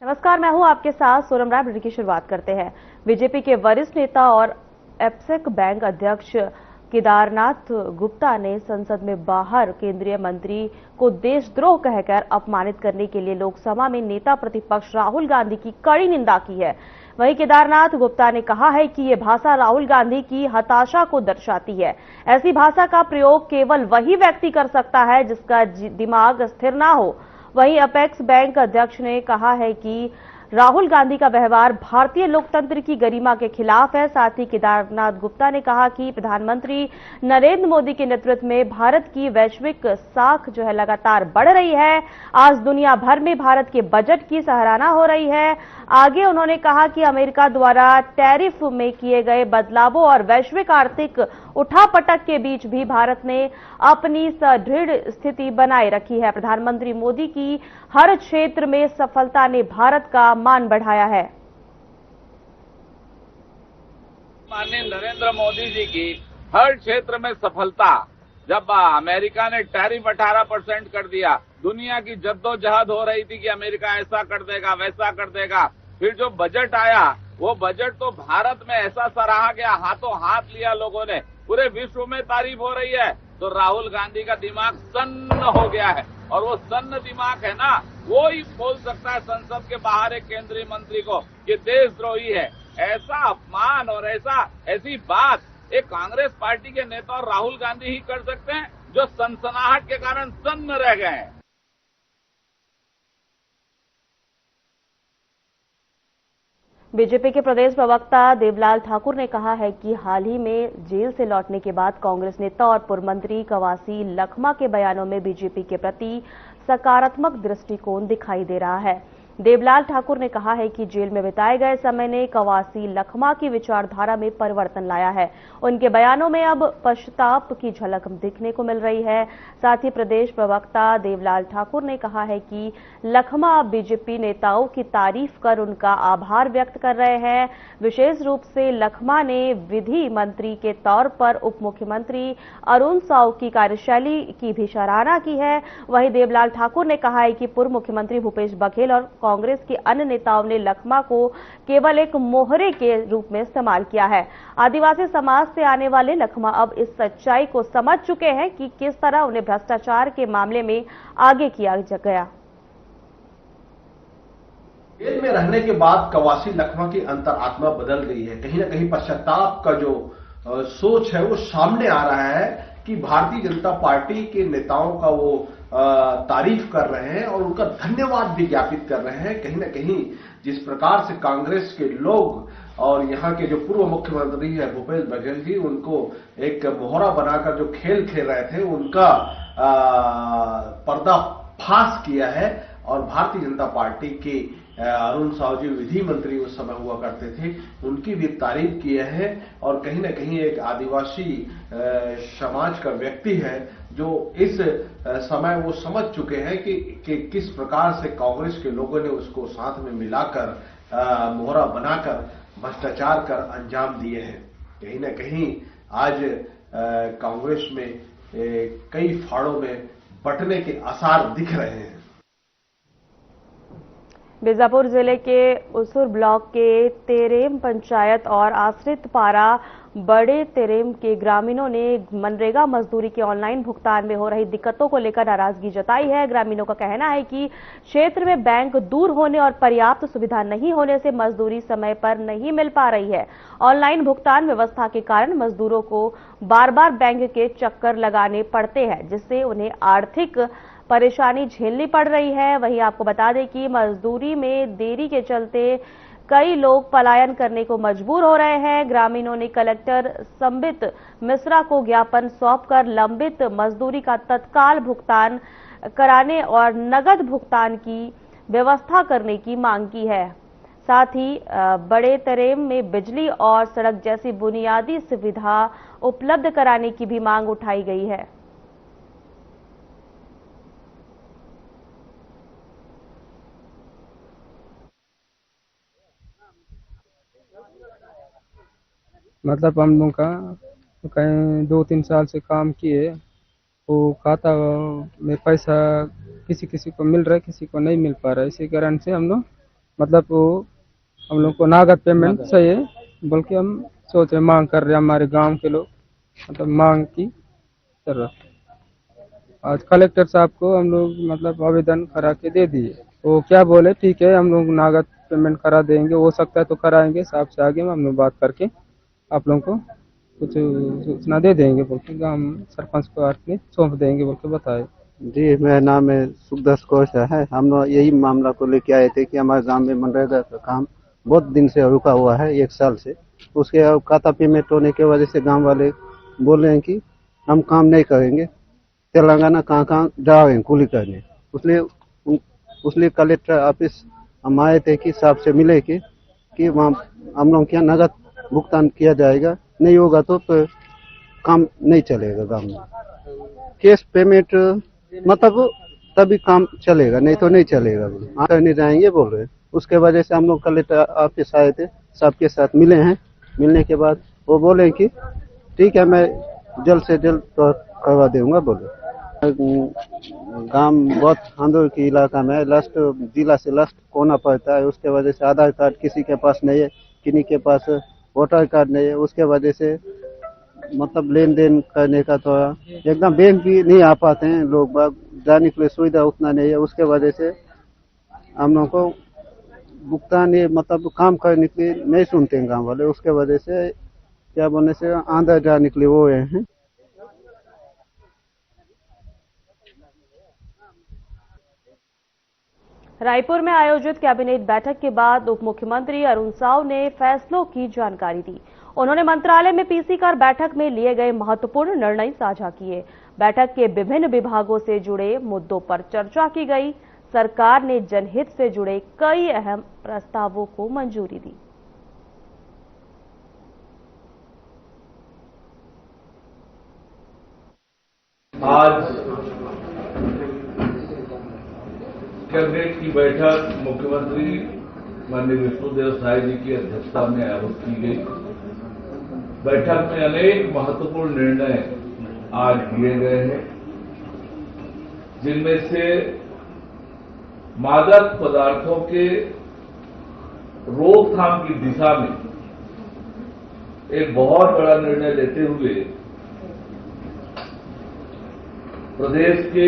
नमस्कार, मैं हूं आपके साथ सोनम राय। बुलेटिन की शुरुआत करते हैं। बीजेपी के वरिष्ठ नेता और एपसेक बैंक अध्यक्ष केदारनाथ गुप्ता ने संसद में बाहर केंद्रीय मंत्री को देशद्रोह कहकर अपमानित करने के लिए लोकसभा में नेता प्रतिपक्ष राहुल गांधी की कड़ी निंदा की है। वहीं केदारनाथ गुप्ता ने कहा है कि ये भाषा राहुल गांधी की हताशा को दर्शाती है। ऐसी भाषा का प्रयोग केवल वही व्यक्ति कर सकता है जिसका दिमाग स्थिर ना हो। वहीं अपेक्स बैंक अध्यक्ष ने कहा है कि राहुल गांधी का व्यवहार भारतीय लोकतंत्र की गरिमा के खिलाफ है। साथ ही केदारनाथ गुप्ता ने कहा कि प्रधानमंत्री नरेंद्र मोदी के नेतृत्व में भारत की वैश्विक साख जो है लगातार बढ़ रही है। आज दुनिया भर में भारत के बजट की सराहना हो रही है। आगे उन्होंने कहा कि अमेरिका द्वारा टैरिफ में किए गए बदलावों और वैश्विक आर्थिक उठापटक के बीच भी भारत ने अपनी सुदृढ़ स्थिति बनाए रखी है। प्रधानमंत्री मोदी की हर क्षेत्र में सफलता ने भारत का मान बढ़ाया है। माननीय नरेंद्र मोदी जी की हर क्षेत्र में सफलता, जब अमेरिका ने टैरिफ 18% कर दिया, दुनिया की जद्दोजहद हो रही थी कि अमेरिका ऐसा कर देगा वैसा कर देगा, फिर जो बजट आया वो बजट तो भारत में ऐसा सराहा गया, हाथों हाथ लिया लोगों ने, पूरे विश्व में तारीफ हो रही है। तो राहुल गांधी का दिमाग सन्न हो गया है और वो सन्न दिमाग है ना, वो ही बोल सकता है संसद के बाहर एक केंद्रीय मंत्री को कि देशद्रोही है। ऐसा अपमान और ऐसी बात एक कांग्रेस पार्टी के नेता और राहुल गांधी ही कर सकते हैं, जो सनसनाहट के कारण सन्न रह गए हैं। बीजेपी के प्रदेश प्रवक्ता देवलाल ठाकुर ने कहा है कि हाल ही में जेल से लौटने के बाद कांग्रेस नेता और पूर्व मंत्री कवासी लखमा के बयानों में बीजेपी के प्रति सकारात्मक दृष्टिकोण दिखाई दे रहा है। देवलाल ठाकुर ने कहा है कि जेल में बिताए गए समय ने कवासी लखमा की विचारधारा में परिवर्तन लाया है। उनके बयानों में अब पश्चाताप की झलक दिखने को मिल रही है। साथ ही प्रदेश प्रवक्ता देवलाल ठाकुर ने कहा है कि लखमा बीजेपी नेताओं की तारीफ कर उनका आभार व्यक्त कर रहे हैं। विशेष रूप से लखमा ने विधि मंत्री के तौर पर उप मुख्यमंत्री अरुण साव की कार्यशैली की भी सराहना की है। वहीं देवलाल ठाकुर ने कहा है कि पूर्व मुख्यमंत्री भूपेश बघेल और कांग्रेस के अन्य नेताओं ने लखमा को केवल एक मोहरे के रूप में इस्तेमाल किया है। आदिवासी समाज से आने वाले लखमा अब इस सच्चाई को समझ चुके हैं कि किस तरह उन्हें भ्रष्टाचार के मामले में आगे किया गया। जेल में रहने के बाद कवासी लखमा की अंतरात्मा बदल गई है। कहीं ना कहीं पश्चाताप का जो सोच है वो सामने आ रहा है कि भारतीय जनता पार्टी के नेताओं का वो तारीफ कर रहे हैं और उनका धन्यवाद भी ज्ञापित कर रहे हैं। कहीं ना कहीं जिस प्रकार से कांग्रेस के लोग और यहाँ के जो पूर्व मुख्यमंत्री है भूपेश बघेल जी, उनको एक मोहरा बनाकर जो खेल खेल रहे थे, उनका पर्दाफाश किया है। और भारतीय जनता पार्टी के अरुण साव जी विधि मंत्री उस समय हुआ करते थे, उनकी भी तारीफ किए हैं। और कहीं ना कहीं एक आदिवासी समाज का व्यक्ति है जो इस समय वो समझ चुके हैं कि किस प्रकार से कांग्रेस के लोगों ने उसको साथ में मिलाकर मोहरा बनाकर भ्रष्टाचार कर अंजाम दिए हैं। कहीं ना कहीं आज कांग्रेस में कई फाड़ों में बंटने के आसार दिख रहे हैं। बीजापुर जिले के उसुर ब्लॉक के तेरेम पंचायत और आश्रित पारा बड़े तेरेम के ग्रामीणों ने मनरेगा मजदूरी के ऑनलाइन भुगतान में हो रही दिक्कतों को लेकर नाराजगी जताई है। ग्रामीणों का कहना है कि क्षेत्र में बैंक दूर होने और पर्याप्त सुविधा नहीं होने से मजदूरी समय पर नहीं मिल पा रही है। ऑनलाइन भुगतान व्यवस्था के कारण मजदूरों को बार बार बैंक के चक्कर लगाने पड़ते हैं, जिससे उन्हें आर्थिक परेशानी झेलनी पड़ रही है। वहीं आपको बता दें कि मजदूरी में देरी के चलते कई लोग पलायन करने को मजबूर हो रहे हैं। ग्रामीणों ने कलेक्टर संबित मिश्रा को ज्ञापन सौंपकर लंबित मजदूरी का तत्काल भुगतान कराने और नगद भुगतान की व्यवस्था करने की मांग की है। साथ ही बड़े तेरेम में बिजली और सड़क जैसी बुनियादी सुविधा उपलब्ध कराने की भी मांग उठाई गई है। मतलब हम लोग का कहीं 2-3 साल से काम किए, वो खाता में पैसा किसी किसी को मिल रहा है, किसी को नहीं मिल पा रहा है। इसी कारण से हम लोग मतलब वो हम लोग को नगद पेमेंट चाहिए, बल्कि हम सोच रहे मांग कर रहे हैं, हमारे गांव के लोग मतलब मांग की कर रहे। आज कलेक्टर साहब को हम लोग मतलब आवेदन करा के दे दिए, वो क्या बोले ठीक है हम लोग नगद पेमेंट करा देंगे, हो सकता है तो कराएंगे, साहब से आगे हम लोग बात करके आप लोगों को कुछ सूचना दे देंगे बोल के हम सरपंच को आके सौंप देंगे बोल के बताए। जी, मेरा नाम है सुखदास कोशा है। हम लोग यही मामला को लेके आए थे कि हमारे गांव में मनरेगा का काम बहुत दिन से रुका हुआ है, 1 साल से। उसके अब खाता पेमेंट होने की वजह से गांव वाले बोल रहे हैं कि हम काम नहीं करेंगे, तेलंगाना कहाँ जा रहे हैं कूली करने। उसलिए कलेक्टर ऑफिस हम आए थे कि साहब से मिले कि वहाँ हम लोग क्या नगद भुगतान किया जाएगा, नहीं होगा तो काम नहीं चलेगा गाँव में। कैश पेमेंट मतलब तभी काम चलेगा, नहीं तो नहीं चलेगा। करने जाएंगे बोल रहे हैं। उसके वजह से हम लोग कलेक्टर ऑफिस आए थे, सबके साथ मिले हैं। मिलने के बाद वो बोले कि ठीक है मैं जल्द से जल्द तो करवा दूंगा बोले। गांव बहुत आंदोलन की इलाका में लास्ट जिला से लास्ट कोना पड़ता है, उसके वजह से आधार कार्ड किसी के पास नहीं है, किन्हीं के पास वोटर कार्ड नहीं है। उसके वजह से मतलब लेन देन करने का तो एकदम बैंक भी नहीं आ पाते हैं लोग बाग, जाने के लिए सुविधा उतना नहीं है। उसके वजह से हम लोग को भुगतान ये मतलब काम करने के लिए नहीं सुनते हैं गांव वाले। उसके वजह से क्या बोलने से आंध्र जाने के लिए वो हैं। रायपुर में आयोजित कैबिनेट बैठक के बाद उप मुख्यमंत्री अरुण साव ने फैसलों की जानकारी दी। उन्होंने मंत्रालय में पीसी कर बैठक में लिए गए महत्वपूर्ण निर्णय साझा किए। बैठक के विभिन्न विभागों से जुड़े मुद्दों पर चर्चा की गई। सरकार ने जनहित से जुड़े कई अहम प्रस्तावों को मंजूरी दी। आज कैबिनेट की बैठक मुख्यमंत्री माननीय विष्णुदेव साय जी की अध्यक्षता में आयोजित की गई। बैठक में अनेक महत्वपूर्ण निर्णय आज लिए गए हैं, जिनमें से मादक पदार्थों के रोकथाम की दिशा में एक बहुत बड़ा निर्णय लेते हुए प्रदेश के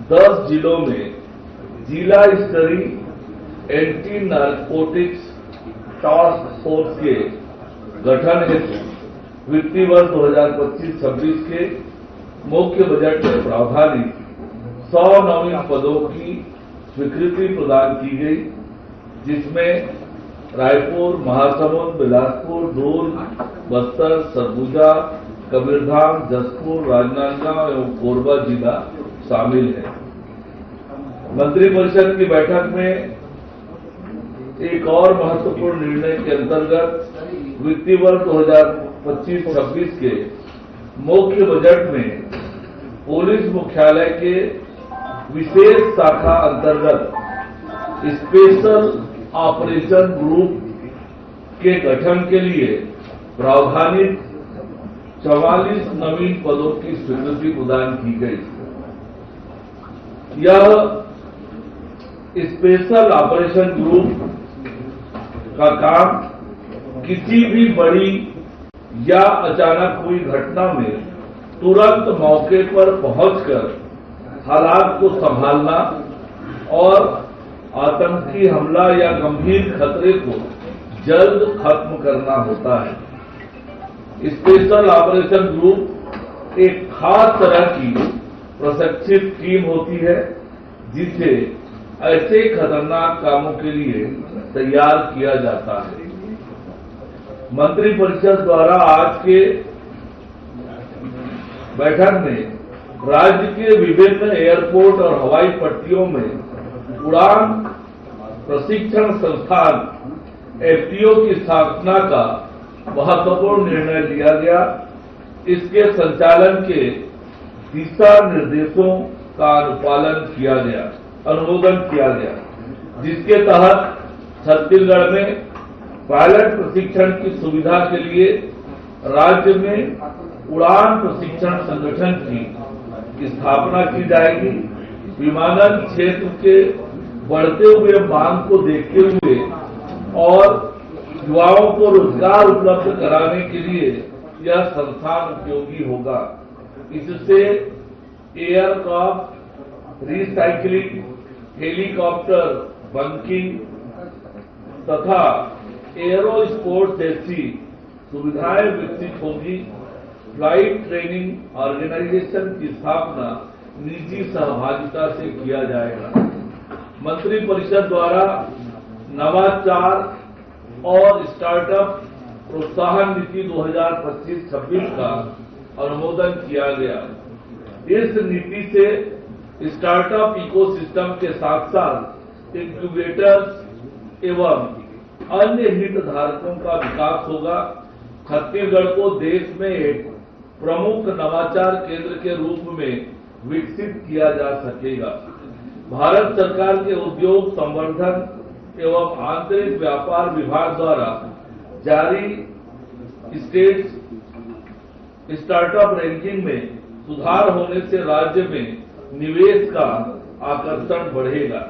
10 जिलों में जिला स्तरीय एंटी नारकोटिक्स टास्क फोर्स के गठन हेतु वित्तीय वर्ष 2025-26 के मुख्य बजट में प्रावधानित 100 नवीन पदों की स्वीकृति प्रदान की गई, जिसमें रायपुर, महासमुंद, बिलासपुर, दुर्ग, बस्तर, सरगुजा, कबीरधाम, जसपुर, राजनांदगांव एवं कोरबा जिला शामिल है। मंत्रिपरिषद की बैठक में एक और महत्वपूर्ण निर्णय के अंतर्गत वित्तीय वर्ष 2025-26 के मुख्य बजट में पुलिस मुख्यालय के विशेष शाखा अंतर्गत स्पेशल ऑपरेशन ग्रुप के गठन के लिए प्रावधानित 44 नवीन पदों की स्वीकृति प्रदान की गई। यह स्पेशल ऑपरेशन ग्रुप का काम किसी भी बड़ी या अचानक हुई घटना में तुरंत मौके पर पहुंचकर हालात को संभालना और आतंकी हमला या गंभीर खतरे को जल्द खत्म करना होता है। स्पेशल ऑपरेशन ग्रुप एक खास तरह की प्रशिक्षित टीम होती है, जिसे ऐसे खतरनाक कामों के लिए तैयार किया जाता है। मंत्रिपरिषद द्वारा आज के बैठक में राज्य के विभिन्न एयरपोर्ट और हवाई पट्टियों में उड़ान प्रशिक्षण संस्थान एफटीओ की स्थापना का महत्वपूर्ण निर्णय लिया गया। इसके संचालन के दिशा निर्देशों का अनुमोदन किया गया, जिसके तहत छत्तीसगढ़ में पायलट प्रशिक्षण की सुविधा के लिए राज्य में उड़ान प्रशिक्षण संगठन की स्थापना की जाएगी। विमानन क्षेत्र के बढ़ते हुए मांग को देखते हुए और युवाओं को रोजगार उपलब्ध कराने के लिए यह संस्थान उपयोगी होगा। इससे एयरक्राफ्ट रिसाइकलिंग, हेलीकॉप्टर बंकिंग तथा एयरो स्पोर्ट्स जैसी सुविधाएं विकसित होगी। फ्लाइट ट्रेनिंग ऑर्गेनाइजेशन की स्थापना निजी सहभागिता से किया जाएगा। मंत्रिपरिषद द्वारा नवाचार और स्टार्टअप प्रोत्साहन नीति 2025-26 का अनुमोदन किया गया। इस नीति से स्टार्टअप इकोसिस्टम के साथ साथ इंक्यूबेटर्स एवं अन्य हितधारकों का विकास होगा। छत्तीसगढ़ को देश में एक प्रमुख नवाचार केंद्र के रूप में विकसित किया जा सकेगा। भारत सरकार के उद्योग संवर्धन एवं आंतरिक व्यापार विभाग द्वारा जारी स्टेट स्टार्टअप रैंकिंग में सुधार होने से राज्य में निवेश का आकर्षण बढ़ेगा।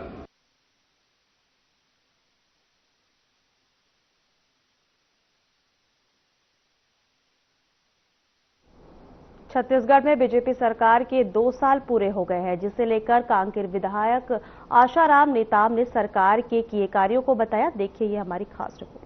छत्तीसगढ़ में बीजेपी सरकार के 2 साल पूरे हो गए हैं, जिसे लेकर कांकेर विधायक आशाराम नेताम ने सरकार के किए कार्यों को बताया। देखिए ये हमारी खास रिपोर्ट।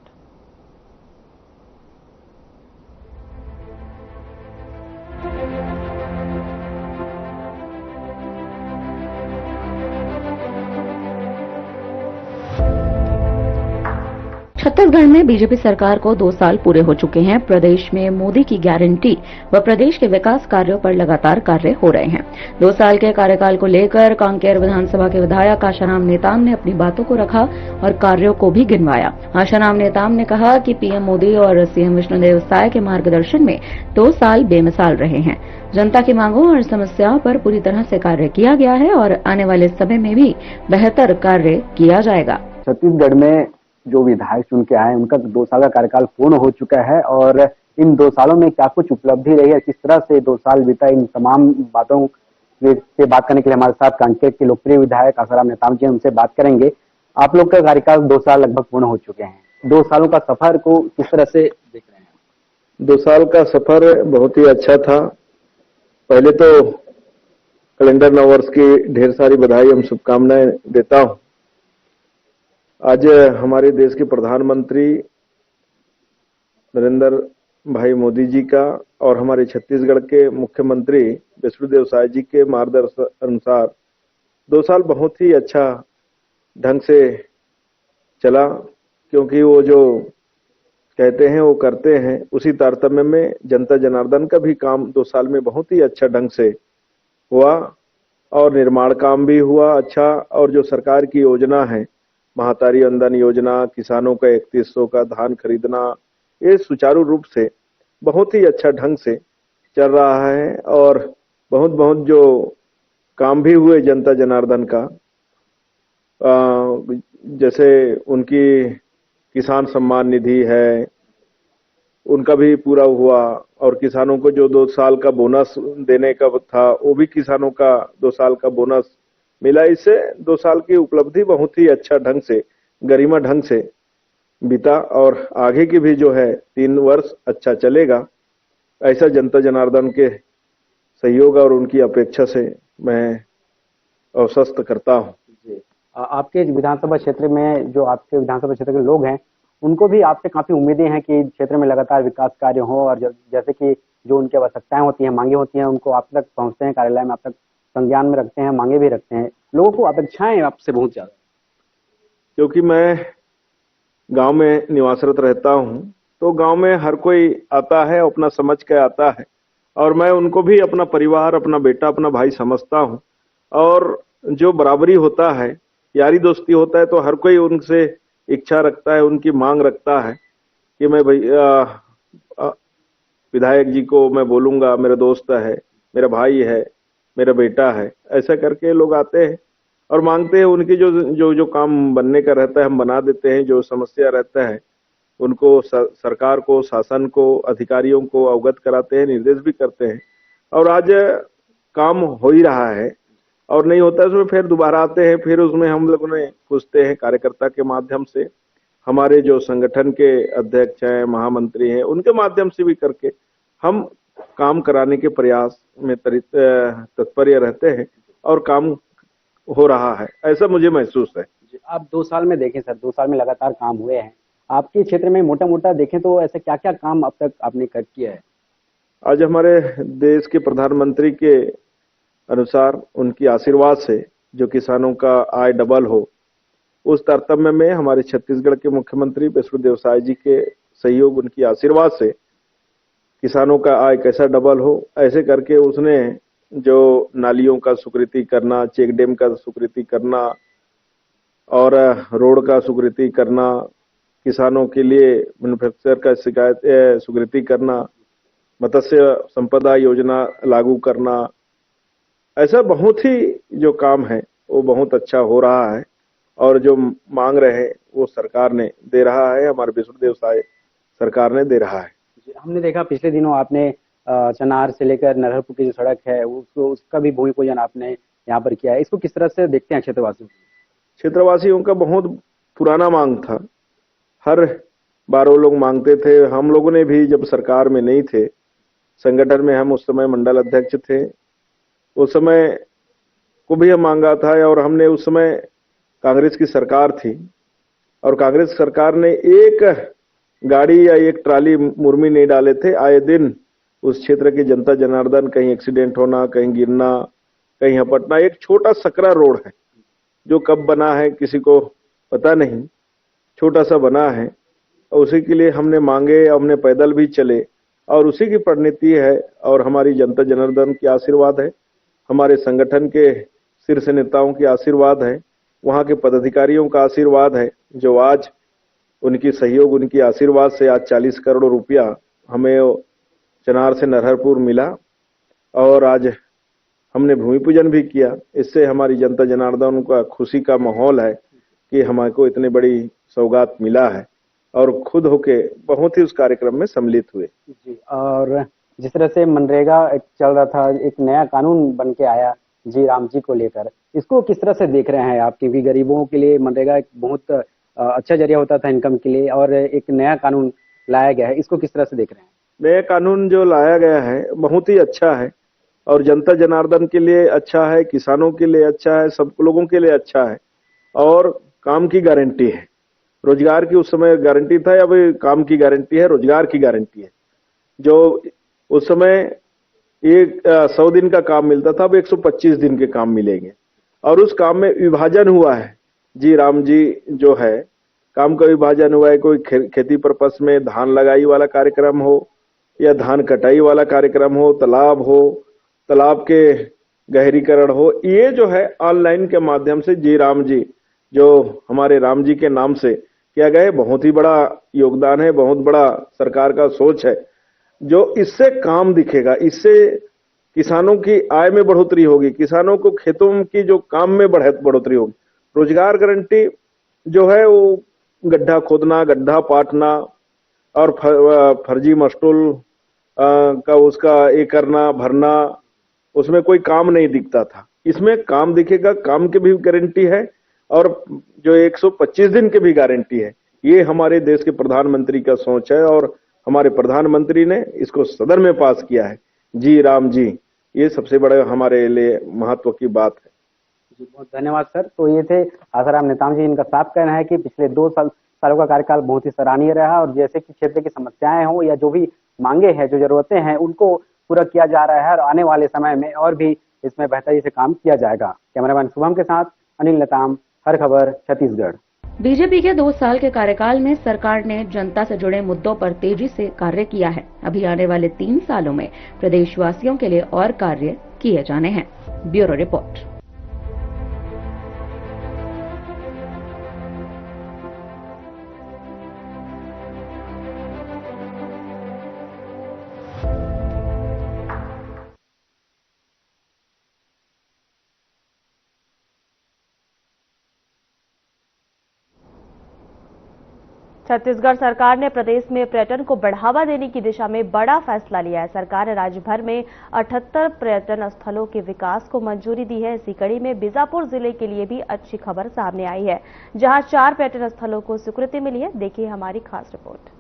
छत्तीसगढ़ में बीजेपी सरकार को 2 साल पूरे हो चुके हैं। प्रदेश में मोदी की गारंटी व प्रदेश के विकास कार्यों पर लगातार कार्य हो रहे हैं। 2 साल के कार्यकाल को लेकर कांकेर विधानसभा के विधायक आशाराम नेताम ने अपनी बातों को रखा और कार्यों को भी गिनवाया। आशाराम नेताम ने कहा कि पीएम मोदी और सीएम विष्णुदेव साय के मार्गदर्शन में 2 साल बेमिसाल रहे हैं। जनता की मांगों और समस्याओं पर पूरी तरह से कार्य किया गया है और आने वाले समय में भी बेहतर कार्य किया जाएगा। छत्तीसगढ़ में जो विधायक चुन के आए उनका 2 साल का कार्यकाल पूर्ण हो चुका है और इन 2 सालों में क्या कुछ उपलब्धि रही है, किस तरह से 2 साल बीता, इन तमाम बातों से बात करने के लिए हमारे साथ कांकेर के लोकप्रिय विधायक आशाराम नेताम जी, उनसे बात करेंगे। आप लोग का कार्यकाल 2 साल लगभग पूर्ण हो चुके हैं। 2 सालों का सफर को किस तरह से देख रहे हैं? 2 साल का सफर बहुत ही अच्छा था। पहले तो कैलेंडर नववर्ष की ढेर सारी बधाई एवं शुभकामनाएं देता हूं। आज हमारे देश के प्रधानमंत्री नरेंद्र भाई मोदी जी का और हमारे छत्तीसगढ़ के मुख्यमंत्री विष्णुदेव साय जी के मार्गदर्शन अनुसार 2 साल बहुत ही अच्छा ढंग से चला, क्योंकि वो जो कहते हैं वो करते हैं। उसी तारतम्य में जनता जनार्दन का भी काम 2 साल में बहुत ही अच्छा ढंग से हुआ और निर्माण काम भी हुआ अच्छा। और जो सरकार की योजना है, महातारी वंदन योजना, किसानों का 3100 का धान खरीदना, ये सुचारू रूप से बहुत ही अच्छा ढंग से चल रहा है और बहुत जो काम भी हुए जनता जनार्दन का, जैसे उनकी किसान सम्मान निधि है, उनका भी पूरा हुआ और किसानों को जो 2 साल का बोनस देने का था वो भी किसानों का 2 साल का बोनस मिला। इससे 2 साल की उपलब्धि बहुत ही अच्छा ढंग से, गरिमा ढंग से बीता और आगे की भी जो है 3 वर्ष अच्छा चलेगा, ऐसा जनता जनार्दन के सहयोग और उनकी अपेक्षा से मैं आश्वस्त करता हूं। आपके विधानसभा क्षेत्र में जो आपके विधानसभा क्षेत्र के लोग हैं उनको भी आपसे काफी उम्मीदें हैं कि क्षेत्र में लगातार विकास कार्य हो और जैसे कि जो उनकी आवश्यकताएं होती हैं, मांगे होती हैं, उनको आप तक पहुंचते हैं, कार्यालय में आप तक संज्ञान में रखते हैं, मांगे भी रखते हैं। लोगों को अपेक्षाएं आपसे बहुत ज्यादा, क्योंकि मैं गांव में निवासरत रहता हूं तो गांव में हर कोई आता है, अपना समझ के आता है और मैं उनको भी अपना परिवार, अपना बेटा, अपना भाई समझता हूं। और जो बराबरी होता है, यारी दोस्ती होता है, तो हर कोई उनसे इच्छा रखता है, उनकी मांग रखता है कि मैं विधायक जी को मैं बोलूंगा, मेरा दोस्त है, मेरा भाई है, मेरा बेटा है, ऐसा करके लोग आते हैं और मांगते हैं। उनकी जो काम बनने का रहता है हम बना देते हैं, जो समस्या रहता है उनको सरकार को, शासन को, अधिकारियों को अवगत कराते हैं, निर्देश भी करते हैं और आज काम हो ही रहा है। और नहीं होता है उसमें फिर दोबारा आते हैं, फिर उसमें हम लोगों ने पूछते हैं कार्यकर्ता के माध्यम से, हमारे जो संगठन के अध्यक्ष हैं, महामंत्री हैं, उनके माध्यम से भी करके हम काम कराने के प्रयास में तत्पर रहते हैं और काम हो रहा है, ऐसा मुझे महसूस है। आप 2 साल में देखें सर, 2 साल में लगातार काम हुए हैं आपके क्षेत्र में, मोटा मोटा देखें तो ऐसे क्या क्या काम अब तक आपने कर किया है? आज हमारे देश के प्रधानमंत्री के अनुसार उनकी आशीर्वाद से जो किसानों का आय डबल हो, उस तारतम्य में हमारे छत्तीसगढ़ के मुख्यमंत्री विष्णुदेव साय जी के सहयोग, उनकी आशीर्वाद से किसानों का आय कैसा डबल हो, ऐसे करके उसने जो नालियों का स्वीकृति करना, चेक डैम का स्वीकृति करना और रोड का स्वीकृति करना, किसानों के लिए मैन्युफैक्चर का स्वीकृति करना, मत्स्य संपदा योजना लागू करना, ऐसा बहुत ही जो काम है वो बहुत अच्छा हो रहा है और जो मांग रहे वो सरकार ने दे रहा है, हमारे विष्णुदेव साय सरकार ने दे रहा है। हमने देखा पिछले दिनों आपने चनार से लेकर नरहरपुर की जो सड़क है उसका भी भूमि पूजन आपने यहाँ पर किया है, इसको किस तरह से देखते हैं क्षेत्रवासी? क्षेत्रवासियों का बहुत पुराना मांग था, हर बार वो लोग मांगते थे। हम लोगों ने भी जब सरकार में नहीं थे, संगठन में हम उस समय मंडल अध्यक्ष थे, उस समय को भी हम मांगा था और हमने उस समय कांग्रेस की सरकार थी और कांग्रेस सरकार ने एक गाड़ी या एक ट्राली मुर्मी नहीं डाले थे। आए दिन उस क्षेत्र की जनता जनार्दन कहीं एक्सीडेंट होना, कहीं गिरना, कहीं हपटना। एक छोटा सकरा रोड है जो कब बना है किसी को पता नहीं, छोटा सा बना है और उसी के लिए हमने मांगे, हमने पैदल भी चले और उसी की परिणति है और हमारी जनता जनार्दन की आशीर्वाद है, हमारे संगठन के शीर्ष नेताओं की आशीर्वाद है, वहां के पदाधिकारियों का आशीर्वाद है, जो आज उनकी सहयोग, उनकी आशीर्वाद से आज 40 करोड़ रुपया हमें चनार से नरहरपुर मिला और आज हमने भूमि पूजन भी किया। इससे हमारी जनता जनार्दन का खुशी का माहौल है कि हमारे को इतनी बड़ी सौगात मिला है और खुद होके बहुत ही उस कार्यक्रम में सम्मिलित हुए। जी, और जिस तरह से मनरेगा चल रहा था, एक नया कानून बन के आया जी राम जी को लेकर, इसको किस तरह से देख रहे हैं आप? क्योंकि गरीबों के लिए मनरेगा एक बहुत अच्छा जरिया होता था इनकम के लिए और एक नया कानून लाया गया है, इसको किस तरह से देख रहे हैं? नया कानून जो लाया गया है बहुत ही अच्छा है और जनता जनार्दन के लिए अच्छा है, किसानों के लिए अच्छा है, सब लोगों के लिए अच्छा है और काम की गारंटी है। रोजगार की उस समय गारंटी था, अब काम की गारंटी है, रोजगार की गारंटी है। जो उस समय एक 100 दिन का काम मिलता था, अब 125 दिन के काम मिलेंगे और उस काम में विभाजन हुआ है। जी राम जी जो है काम का विभाजन हुआ है, कोई खेती पर्पस में धान लगाई वाला कार्यक्रम हो या धान कटाई वाला कार्यक्रम हो, तालाब के गहरीकरण हो, ये जो है ऑनलाइन के माध्यम से जी राम जी जो हमारे राम जी के नाम से किया गया, बहुत ही बड़ा योगदान है, बहुत बड़ा सरकार का सोच है। जो इससे काम दिखेगा, इससे किसानों की आय में बढ़ोतरी होगी, किसानों को खेतों की जो काम में बढ़ोतरी होगी। रोजगार गारंटी जो है वो गड्ढा खोदना, गड्ढा पाटना और फर्जी मस्टूल का उसका ये करना, भरना, उसमें कोई काम नहीं दिखता था। इसमें काम दिखेगा, काम की भी गारंटी है और जो 125 दिन की भी गारंटी है। ये हमारे देश के प्रधानमंत्री का सोच है और हमारे प्रधानमंत्री ने इसको सदन में पास किया है। जी राम जी, ये सबसे बड़ा हमारे लिए महत्व की बात है। जी, बहुत धन्यवाद सर। तो ये थे आसाराम नेताम जी, इनका साफ कहना है कि पिछले 2 सालों का कार्यकाल बहुत ही सराहनीय रहा और जैसे कि क्षेत्र की समस्याएं हों या जो भी मांगे हैं, जो जरूरतें हैं, उनको पूरा किया जा रहा है और आने वाले समय में और भी इसमें बेहतरी से काम किया जाएगा। कैमरामैन शुभम के साथ अनिल नेताम, हर खबर छत्तीसगढ़। बीजेपी के 2 साल के कार्यकाल में सरकार ने जनता से जुड़े मुद्दों पर तेजी से कार्य किया है। अभी आने वाले 3 सालों में प्रदेशवासियों के लिए और कार्य किए जाने हैं। Bureau report. छत्तीसगढ़ सरकार ने प्रदेश में पर्यटन को बढ़ावा देने की दिशा में बड़ा फैसला लिया है। सरकार ने राज्य भर में 78 पर्यटन स्थलों के विकास को मंजूरी दी है। इसी कड़ी में बीजापुर जिले के लिए भी अच्छी खबर सामने आई है, जहां 4 पर्यटन स्थलों को स्वीकृति मिली है। देखिए हमारी खास रिपोर्ट।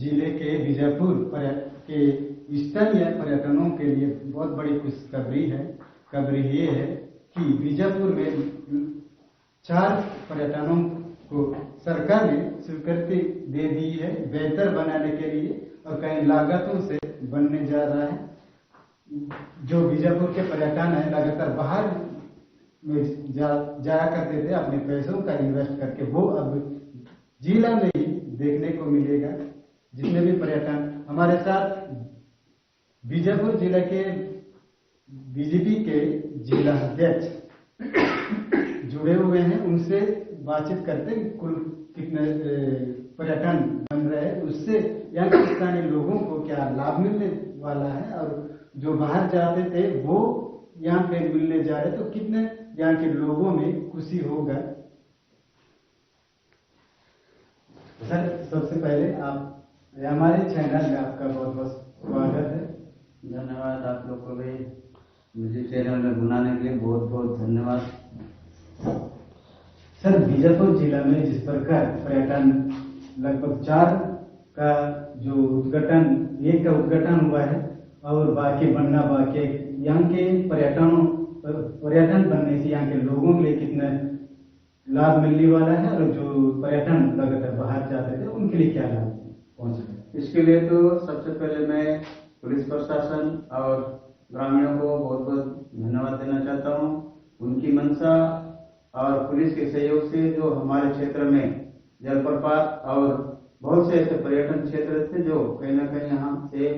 जिले के बीजापुर के स्थानीय पर्यटनों के लिए बहुत बड़ी खुशखबरी है। खबरी ये है कि बीजापुर में 4 पर्यटनों को सरकार ने स्वीकृति दे दी है बेहतर बनाने के लिए, और कई लागतों से बनने जा रहा है। जो बीजापुर के पर्यटन है लगातार बाहर में जाया करते थे अपने पैसों का इन्वेस्ट करके, वो अब जिला में ही देखने को मिलेगा। जितने भी पर्यटन हमारे साथ बीजापुर जिले के बीजेपी के जिला अध्यक्ष जुड़े हुए हैं, उनसे बातचीत करते हैं कुल कितने पर्यटन बन रहे हैं, उससे यहाँ के स्थानीय लोगों को क्या लाभ मिलने वाला है, और जो बाहर जाते थे वो यहाँ पे मिलने जा रहे तो कितने यहाँ के लोगों में खुशी होगा। सर, सबसे पहले आप हमारे चैनल में आपका बहुत बहुत स्वागत है। धन्यवाद। आप लोग को भी मुझे चैनल में बुलाने के लिए बहुत बहुत धन्यवाद। सर, बीजापुर जिला में जिस प्रकार पर्यटन लगभग 4 का जो उद्घाटन, एक का उद्घाटन हुआ है और बाकी बनना बाकी, यहाँ के पर्यटन बनने से यहाँ के लोगों के लिए कितना लाभ मिलने वाला है, और जो पर्यटन लगातार बाहर जाते थे उनके लिए क्या लाभ पहुंच रहा है। इसके लिए तो सबसे पहले मैं पुलिस प्रशासन और ग्रामीणों को बहुत बहुत धन्यवाद देना चाहता हूँ। उनकी मंशा और पुलिस के सहयोग से जो हमारे क्षेत्र में जलप्रपात और बहुत से ऐसे पर्यटन क्षेत्र थे जो कहीं ना कहीं यहाँ से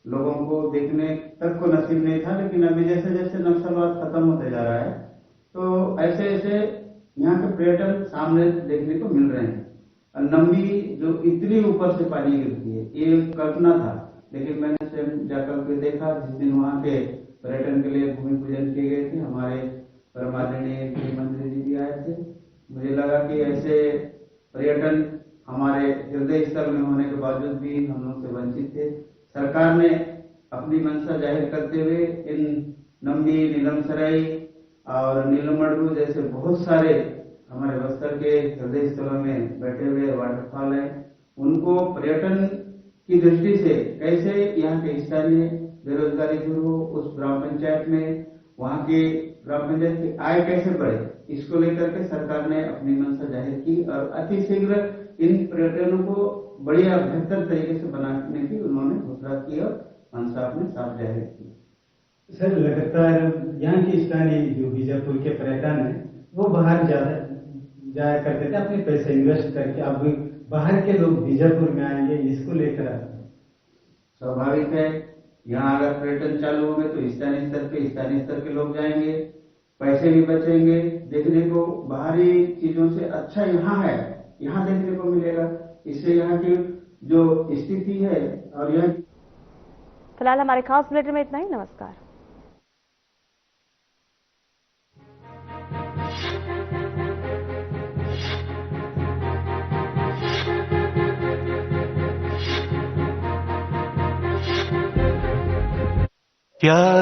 लोगों को देखने तक को नसीब नहीं था, लेकिन अभी जैसे जैसे नक्सलवाद खत्म होते जा रहा है तो ऐसे ऐसे यहाँ के पर्यटन सामने देखने को मिल रहे हैं। नंबी जो इतनी ऊपर से पानी गिरती है, ये कल्पना था, लेकिन मैंने स्वयं जाकर के देखा जिस दिन वहाँ के पर्यटन के लिए भूमि पूजन किए गए थे। हमारे परम आदरणीय मुख्यमंत्री जी भी आए थे। मुझे लगा कि ऐसे पर्यटन हमारे हृदय स्थल में होने के बावजूद भी हम लोग से वंचित थे। सरकार ने अपनी मंशा जाहिर करते हुए इन नंबी, नीलमसराई और नीलमड़गू जैसे बहुत सारे हमारे बस्तर के हृदय स्थलों में बैठे हुए वाटरफॉल है, उनको पर्यटन की दृष्टि से कैसे यहाँ के स्थानीय बेरोजगारी दूर हो, उस ग्राम पंचायत में वहाँ के ग्राम पंचायत की आय कैसे बढ़े, इसको लेकर के सरकार ने अपनी मंशा जाहिर की और अतिशीघ्र इन पर्यटनों को बढ़िया बेहतर तरीके से बनाने की उन्होंने घोषणा की और मंशा अपने साथ जाहिर की। सर, लगातार यहाँ के स्थानीय जो बीजापुर के पर्यटन है वो बाहर जाया करते थे अपने पैसे इन्वेस्ट करके। अब बाहर के लोग बीजापुर में आएंगे, इसको लेकर आते हैं। स्वाभाविक है, यहाँ अगर पर्यटन चालू होंगे तो स्थानीय स्तर के लोग जाएंगे, पैसे भी बचेंगे। देखने को बाहरी चीजों से अच्छा यहाँ है, यहाँ देखने को मिलेगा। इससे यहाँ की जो स्थिति है और यहाँ फिलहाल हमारे खास बुलेटिन में इतना ही। नमस्कार। क्या